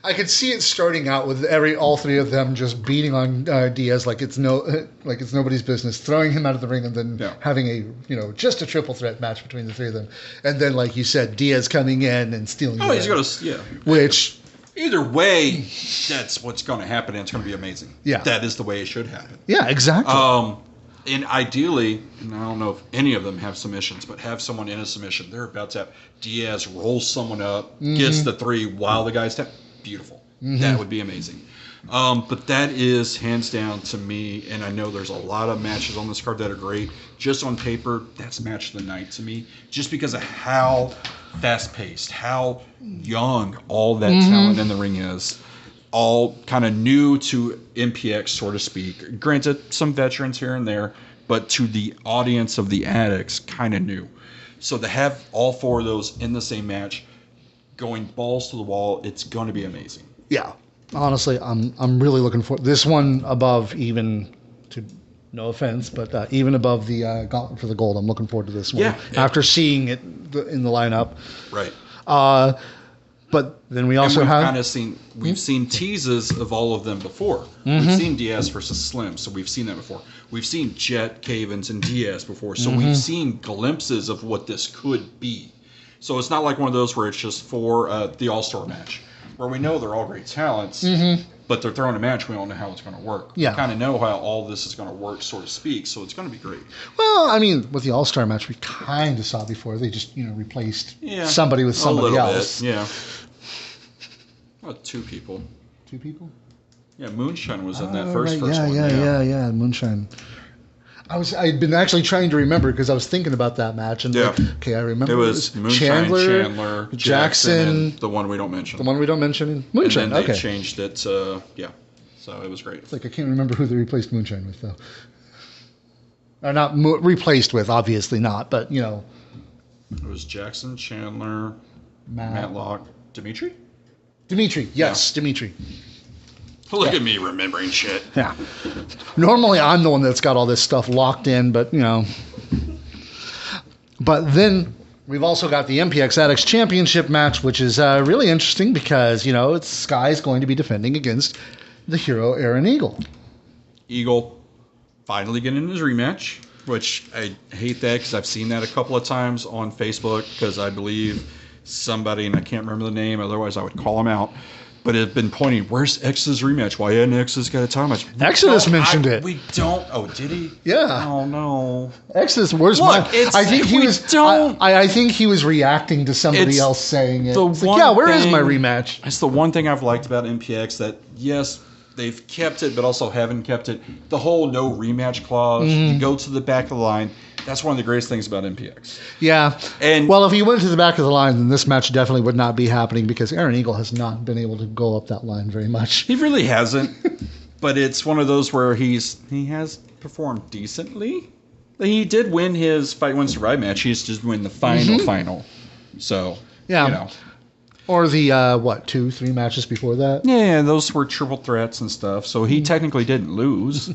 Speaker 1: I could see it starting out with all three of them just beating on Diaz like it's nobody's business, throwing him out of the ring, and then having just a triple threat match between the three of them, and then like you said, Diaz coming in and stealing.
Speaker 2: Oh, he's gonna
Speaker 1: Which
Speaker 2: either way, that's what's going to happen, and it's going to be amazing.
Speaker 1: Yeah,
Speaker 2: that is the way it should happen.
Speaker 1: Yeah, exactly.
Speaker 2: And ideally, and I don't know if any of them have submissions, but have someone in a submission. They're about to have Diaz roll someone up, gets the 3 while the guy's tap. Beautiful. That would be amazing. But that is hands down to me, and I know there's a lot of matches on this card that are great. Just on paper, that's match of the night to me, just because of how fast-paced, how young all that talent in the ring is. All kind of new to MPX, so to speak. Granted, some veterans here and there, but to the audience of the Addicts, kind of new. So to have all 4 of those in the same match, going balls to the wall, it's going to be amazing.
Speaker 1: Yeah, honestly, I'm really looking for this one above even. No offense, but even above the Gauntlet for the Gold, I'm looking forward to this one.
Speaker 2: Yeah.
Speaker 1: After seeing it in the lineup,
Speaker 2: right.
Speaker 1: But then we also have
Speaker 2: kind of seen teases of all of them before. We've seen Diaz versus Slim, so we've seen that before. We've seen Jet, Cavens, and Diaz before, so we've seen glimpses of what this could be. So it's not like one of those where it's just for the All-Star match, where we know they're all great talents, but they're throwing a match, we don't know how it's going to work.
Speaker 1: Yeah.
Speaker 2: We kind of know how all this is going to work, so to speak, so it's going to be great.
Speaker 1: Well, I mean, with the All-Star match, we kind of saw before. They just, replaced somebody with somebody else.
Speaker 2: Bit, yeah. Well, 2 people.
Speaker 1: 2 people?
Speaker 2: Yeah, Moonshine was in that first one.
Speaker 1: Yeah, Moonshine. I'd been actually trying to remember because I was thinking about that match. And I remember.
Speaker 2: It was Moonshine, Chandler, Jackson, and the one we don't mention.
Speaker 1: The one we don't mention? Moonshine,
Speaker 2: and then they changed it to, so it was great.
Speaker 1: It's like I can't remember who they replaced Moonshine with, though. Or not replaced with, obviously not, but, It
Speaker 2: was Jackson, Chandler, Matlock, Dimitri?
Speaker 1: Dimitri, yes, Dimitri.
Speaker 2: Look at me remembering shit.
Speaker 1: Yeah. Normally, I'm the one that's got all this stuff locked in, but, But then we've also got the MPX Addicts Championship match, which is really interesting because, Sky's going to be defending against the hero Aaron Eagle.
Speaker 2: Eagle finally getting his rematch, which I hate that because I've seen that a couple of times on Facebook because I believe somebody, and I can't remember the name, otherwise I would call him out, but it had been pointing, where's X's rematch? Why hadn't X's got a title match?
Speaker 1: Exodus mentioned it.
Speaker 2: We don't. Oh, did he?
Speaker 1: Yeah.
Speaker 2: Oh, no.
Speaker 1: Exodus, where's mine? I think he was. I think he was reacting to somebody else saying it. Where is my rematch?
Speaker 2: It's the one thing I've liked about MPX that, yes, they've kept it, but also haven't kept it. The whole no rematch clause, you go to the back of the line. That's one of the greatest things about MPX.
Speaker 1: Yeah. Well, if he went to the back of the line, then this match definitely would not be happening because Aaron Eagle has not been able to go up that line very much.
Speaker 2: He really hasn't. But it's one of those where he has performed decently. He did win his Fight Win Survive match. He's just win the final. So, Or the, 2-3 matches before that? Yeah, those were triple threats and stuff. So he technically didn't lose.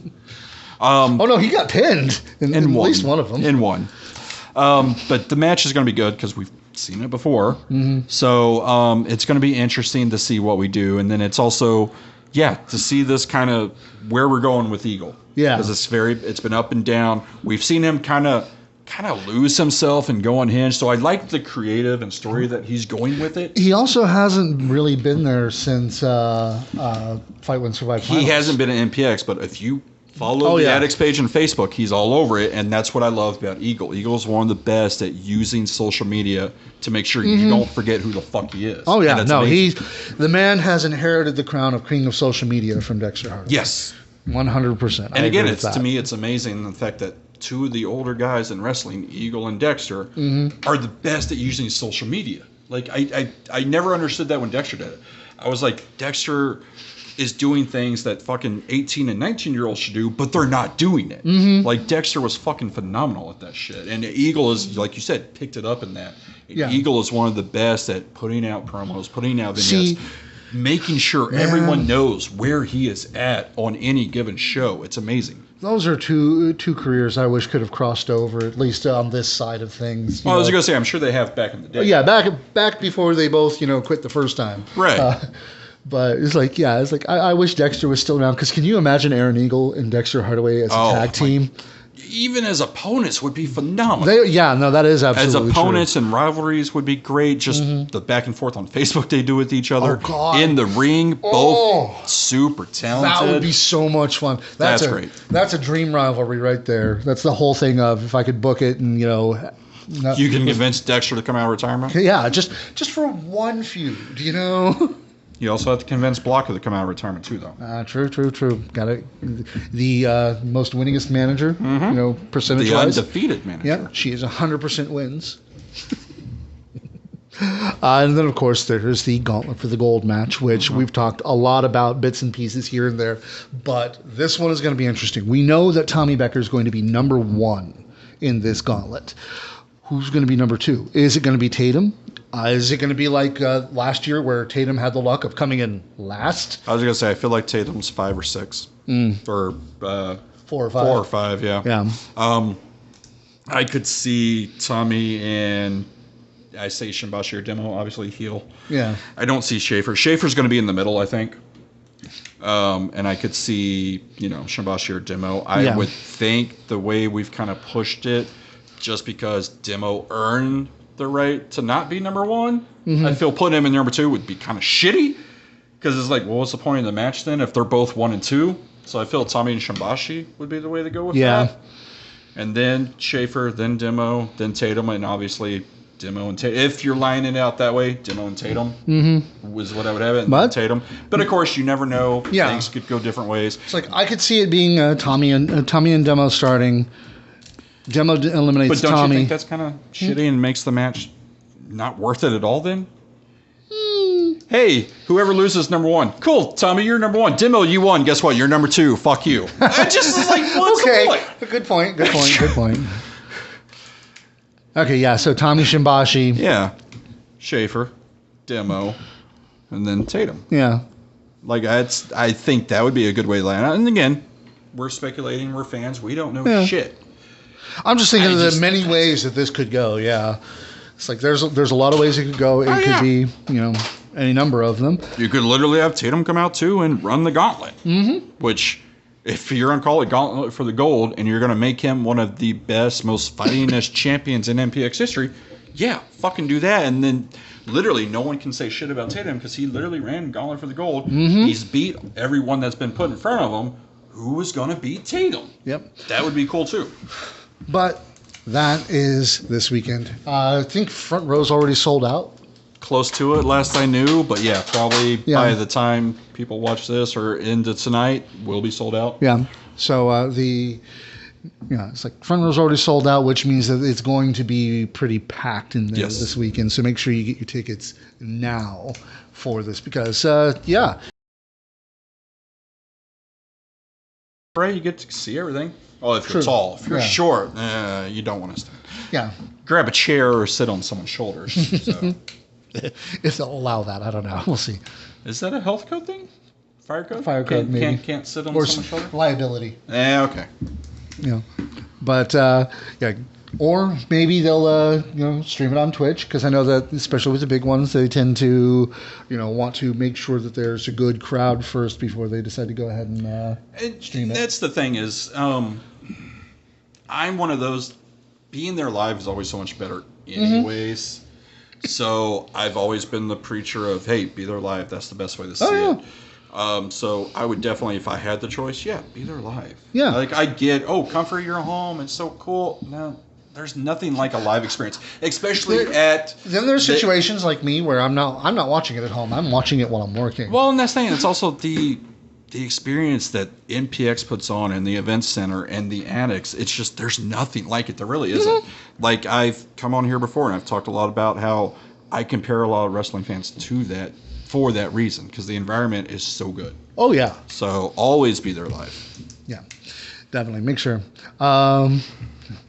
Speaker 1: Oh no, he got pinned in at least one of them.
Speaker 2: In one. But the match is going to be good because we've seen it before.
Speaker 1: Mm-hmm.
Speaker 2: So it's going to be interesting to see what we do. And then it's also, to see this kind of where we're going with Eagle.
Speaker 1: Yeah.
Speaker 2: Because it's been up and down. We've seen him kind of lose himself and go unhinged. So I like the creative and story that he's going with it.
Speaker 1: He also hasn't really been there since Fight When Survive Finals.
Speaker 2: He hasn't been in MPX, but if you follow the Addicts page on Facebook, he's all over it, and that's what I love about Eagle. Eagle's one of the best at using social media to make sure you don't forget who the fuck he is.
Speaker 1: Oh yeah, no,
Speaker 2: amazing.
Speaker 1: the man has inherited the crown of king of social media from Dexter Hardaway.
Speaker 2: Yes.
Speaker 1: 100%.
Speaker 2: And again, to me, it's amazing the fact that two of the older guys in wrestling, Eagle and Dexter, are the best at using social media. Like, I never understood that when Dexter did it. I was like, Dexter is doing things that fucking 18 and 19-year-olds should do, but they're not doing it. Like, Dexter was fucking phenomenal at that shit. And Eagle is, like you said, picked it up in that.
Speaker 1: Yeah.
Speaker 2: Eagle is one of the best at putting out promos, putting out vignettes, making sure everyone knows where he is at on any given show. It's amazing.
Speaker 1: Those are two careers I wish could have crossed over, at least on this side of things.
Speaker 2: Well, I was going to say, I'm sure they have back in the day.
Speaker 1: Yeah, back before they both, quit the first time.
Speaker 2: Right.
Speaker 1: But it's like, I wish Dexter was still around, because can you imagine Aaron Eagle and Dexter Hardaway as a tag team?
Speaker 2: Even as opponents would be phenomenal.
Speaker 1: That is absolutely
Speaker 2: as opponents
Speaker 1: true.
Speaker 2: and rivalries would be great. Just the back and forth on Facebook they do with each other.
Speaker 1: Oh, God.
Speaker 2: In the ring, both super talented.
Speaker 1: That would be so much fun.
Speaker 2: That's great.
Speaker 1: That's a dream rivalry right there. That's the whole thing of, if I could book it and,
Speaker 2: you can convince Dexter to come out of retirement?
Speaker 1: Yeah, just for one feud,
Speaker 2: You also have to convince Blocker to come out of retirement too, though.
Speaker 1: True. Got it. The most winningest manager, percentage-wise.
Speaker 2: The undefeated manager.
Speaker 1: Yeah, she is 100% wins. And then, of course, there's the Gauntlet for the Gold match, which we've talked a lot about, bits and pieces here and there. But this one is going to be interesting. We know that Tommy Becker is going to be number 1 in this Gauntlet. Who's going to be number 2? Is it going to be Tatum? Is it going to be like last year, where Tatum had the luck of coming in last?
Speaker 2: I was going to say, I feel like Tatum's 5 or 6. Or
Speaker 1: 4 or 5.
Speaker 2: 4 or 5, yeah.
Speaker 1: Yeah.
Speaker 2: I could see Tommy and, I say Shimbashi or Demo, obviously heel.
Speaker 1: Yeah.
Speaker 2: I don't see Schaefer. Schaefer's going to be in the middle, I think. And I could see, Shimbashi or Demo. I would think the way we've kind of pushed it, just because Demo earned the right to not be number 1, I feel putting him in number 2 would be kind of shitty. Because it's like, well, what's the point of the match then if they're both 1 and 2? So I feel Tommy and Shimbashi would be the way to go with that. And then Schaefer, then Demo, then Tatum, and obviously Demo and Tatum. If you're lining it out that way, Demo and Tatum was what I would have it, and then Tatum. But of course, you never know. Things could go different ways.
Speaker 1: It's like, I could see it being Tommy and Demo starting. Demo eliminates Tommy.
Speaker 2: But don't you think that's kind of shitty and makes the match not worth it at all then? Hey, whoever loses number 1. Cool, Tommy, you're number 1. Demo, you won. Guess what? You're number 2. Fuck you. I just was like, what's the point?
Speaker 1: Good point. Okay, yeah, so Tommy, Shimbashi.
Speaker 2: Yeah. Schaefer, Demo, and then Tatum.
Speaker 1: Yeah.
Speaker 2: Like, I think that would be a good way to land out. And again, we're speculating, we're fans, we don't know shit.
Speaker 1: I'm just thinking of the many ways that this could go. Yeah, it's like there's a lot of ways it could go. It could be any number of them. You
Speaker 2: could literally have Tatum come out too and run the gauntlet. Which, if you're gonna call it Gauntlet for the Gold and you're gonna make him one of the best, most fightingest champions in MPX history, fucking do that. And then literally no one can say shit about Tatum because he literally ran Gauntlet for the Gold. He's beat everyone that's been put in front of him. Who is gonna beat Tatum?
Speaker 1: Yep,
Speaker 2: that would be cool too.
Speaker 1: But that is this weekend. I think Front Row's already sold out.
Speaker 2: Close to it, last I knew. But probably by the time people watch this or into tonight, will be sold out.
Speaker 1: Yeah. So it's like Front Row's already sold out, which means that it's going to be pretty packed in there this weekend. So make sure you get your tickets now for this because,
Speaker 2: Right, you get to see everything. Oh, if you're tall. If you're short, you don't want to stand.
Speaker 1: Yeah.
Speaker 2: Grab a chair or sit on someone's shoulders. So.
Speaker 1: If they'll allow that, I don't know. We'll see.
Speaker 2: Is that a health code thing? Fire code?
Speaker 1: Fire code, maybe.
Speaker 2: Can't sit on
Speaker 1: Or
Speaker 2: someone's shoulder?
Speaker 1: liability.
Speaker 2: Okay.
Speaker 1: You know, but yeah, or maybe they'll stream it on Twitch, because I know that especially with the big ones, they tend to want to make sure that there's a good crowd first before they decide to go ahead and stream it.
Speaker 2: That's the thing is, I'm one of those. Being there live is always so much better, anyways. So I've always been the preacher of, hey, be there live. That's the best way to see it. So I would definitely, if I had the choice, be there live. Yeah. Like I get, comfort your home. It's so cool. No, there's nothing like a live experience, especially at.
Speaker 1: Then there's situations like me where I'm not watching it at home. I'm watching it while I'm working.
Speaker 2: Well, and that's the thing. It's also the experience that MPX puts on in the event center and the annex. It's just, there's nothing like it. There really isn't. Like I've come on here before and I've talked a lot about how I compare a lot of wrestling fans to that for that reason, because the environment is so good.
Speaker 1: Oh yeah.
Speaker 2: So always be there live.
Speaker 1: Yeah, definitely. Make sure.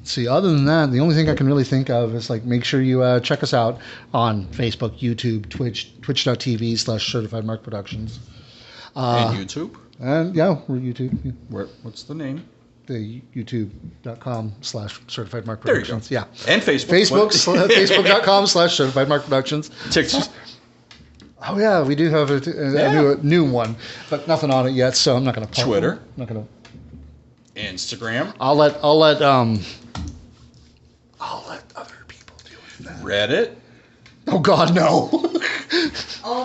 Speaker 1: See, other than that, the only thing I can really think of is like, make sure you check us out on Facebook, YouTube, Twitch, twitch.tv/Certified Mark Productions.
Speaker 2: And YouTube?
Speaker 1: And yeah, we're YouTube.
Speaker 2: What's the name?
Speaker 1: The youtube.com/Certified Mark
Speaker 2: There
Speaker 1: Productions.
Speaker 2: you go.
Speaker 1: Yeah.
Speaker 2: And Facebook.
Speaker 1: Facebook.com/Certified Mark Productions.
Speaker 2: TikTok.
Speaker 1: Oh yeah, we do have a new one, but nothing on it yet, so I'm not going to.
Speaker 2: Twitter.
Speaker 1: I'm not going to.
Speaker 2: Instagram.
Speaker 1: I'll let other people deal with that.
Speaker 2: Reddit.
Speaker 1: Oh God, no.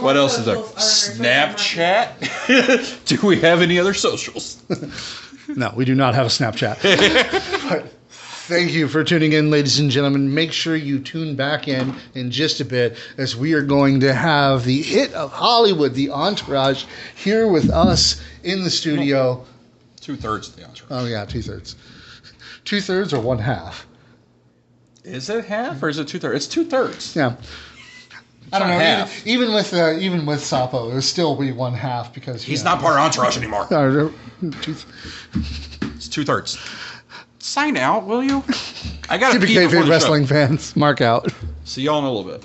Speaker 2: What else is there? Snapchat. Do we have any other socials?
Speaker 1: No, we do not have a Snapchat. But thank you for tuning in, ladies and gentlemen. Make sure you tune back in just a bit, as we are going to have the hit of Hollywood, the Entourage, here with us in the studio.
Speaker 2: 2/3 of the Entourage.
Speaker 1: Oh yeah, 2/3. 2/3 or 1/2?
Speaker 2: Is it half or is it 2/3? It's 2/3.
Speaker 1: Yeah. I don't know.
Speaker 2: Half.
Speaker 1: Even with Sapo, it would still be 1/2 because
Speaker 2: he's not part of Entourage anymore. It's 2/3. Sign out, will you? I got to pee before the
Speaker 1: wrestling fans, mark out.
Speaker 2: See y'all in a little bit.